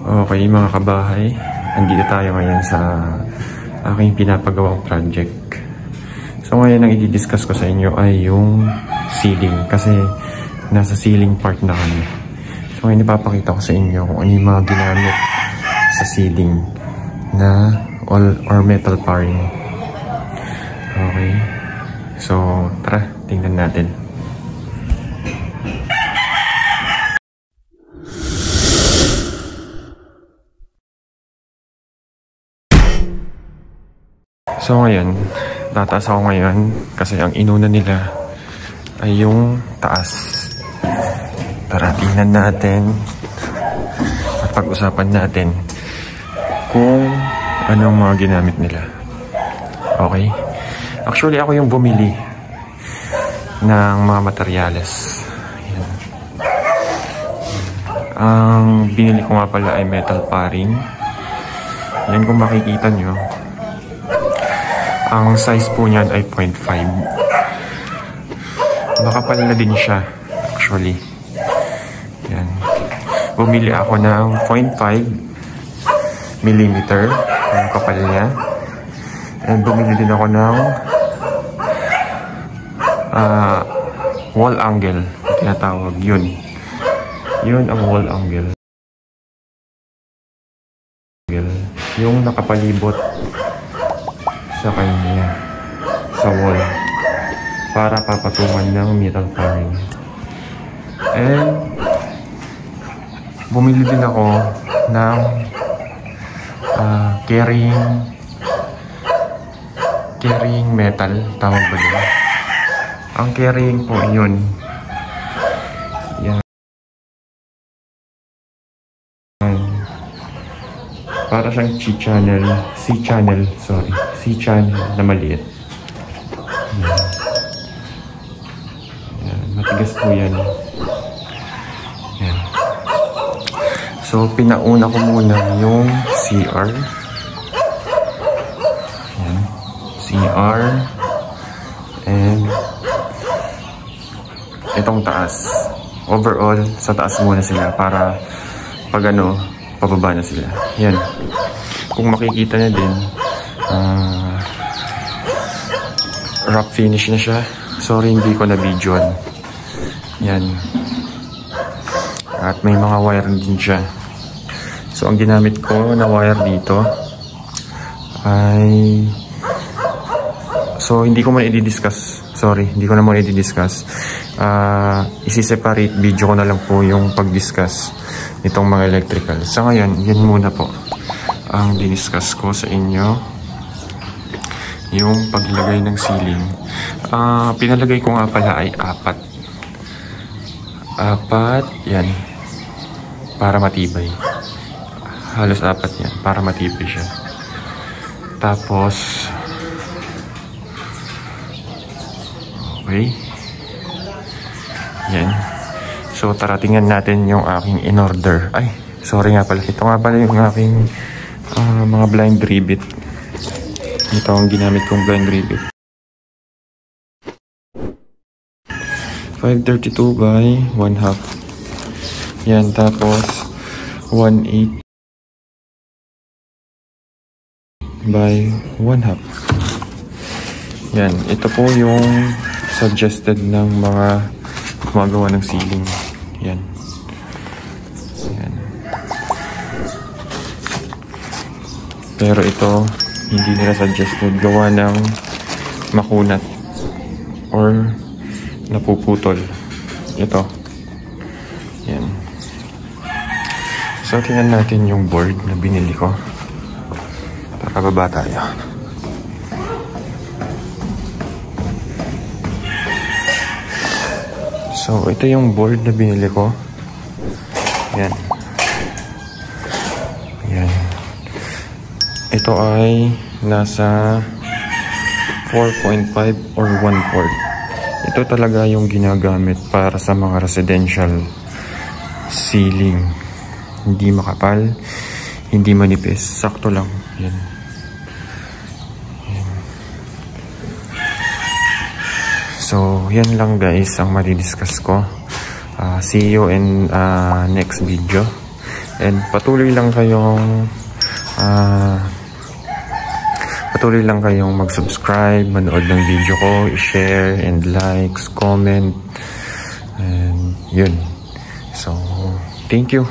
Okay mga kabahay, andito tayo ngayon sa aking pinapagawang project. So ngayon ang i-discuss ko sa inyo ay yung ceiling kasi nasa ceiling part na kami. So ngayon ipapakita ko sa inyo kung ano yung mga ginamit sa ceiling na all or metal paring. Okay, so tara, tingnan natin. So ngayon, tataas ako ngayon kasi ang inuna nila ay yung taas. Tara, tingnan natin at pag-usapan natin kung anong mga ginamit nila. Okay? Actually, ako yung bumili ng mga materyales. Ayan. Ang binili ko nga pala ay metal paring. Yan, kung makikita nyo, ang size po niyan ay 0.5. Makapal na din siya, actually. Yan. Bumili ako ng 0.5 mm ang kapal niya. And bumili din ako ng wall angle, tinatawag. Yun ang wall angle. Yung nakapalibot sa kanya sa wall para papatungan ng metal paring. And bumili din ako ng carrying metal, tawag ba yun? Ang carrying po yun, yan, para siyang C-channel na maliit. Yan, matigas po yan. Yan. So pinauna ko muna yung CR. Yan. CR and itong taas. Overall, sa taas muna sila para pag pababa na sila. Yan. Kung makikita na din, wrap finish na siya. Sorry, hindi ko na videoan. Yan. At may mga wire din siya. So, ang ginamit ko na wire dito ay... So, hindi ko muna i-discuss. Sorry, hindi ko na muna i-discuss. Isi-separate video ko na lang po yung pag-discuss itong mga electrical. Sa ngayon, yun muna po ang diniscuss ko sa inyo, yung paglagay ng ceiling. Pinalagay ko nga pala ay apat, yan, para matibay. Halos apat yan, para matibay siya. Tapos okay, yan. So, tara tingnan natin yung aking in-order. Ay, sorry nga pala. Ito nga pala yung aking mga blind rivet. Ito ang ginamit kong blind rivet. 532 by 1/2. Yan, tapos 1/8 by 1/2. Yan, ito po yung suggested ng mga gumagawa ng ceiling. Yan. Yan. Pero ito, hindi nila suggested gawa ng makunat or napuputol. Ito. Yan. So, tingnan natin yung board na binili ko. Tara, baba tayo. So, ito yung board na binili ko. Yan. Yan. Ito ay nasa 4.5 or 1/4. Ito talaga yung ginagamit para sa mga residential ceiling. Hindi makapal, hindi manipis. Sakto lang. Yan. So, yan lang guys ang madidiscuss ko. See you in next video. And patuloy lang kayong mag-subscribe, manood ng video ko, i-share, and likes, comment, and yun. So, thank you.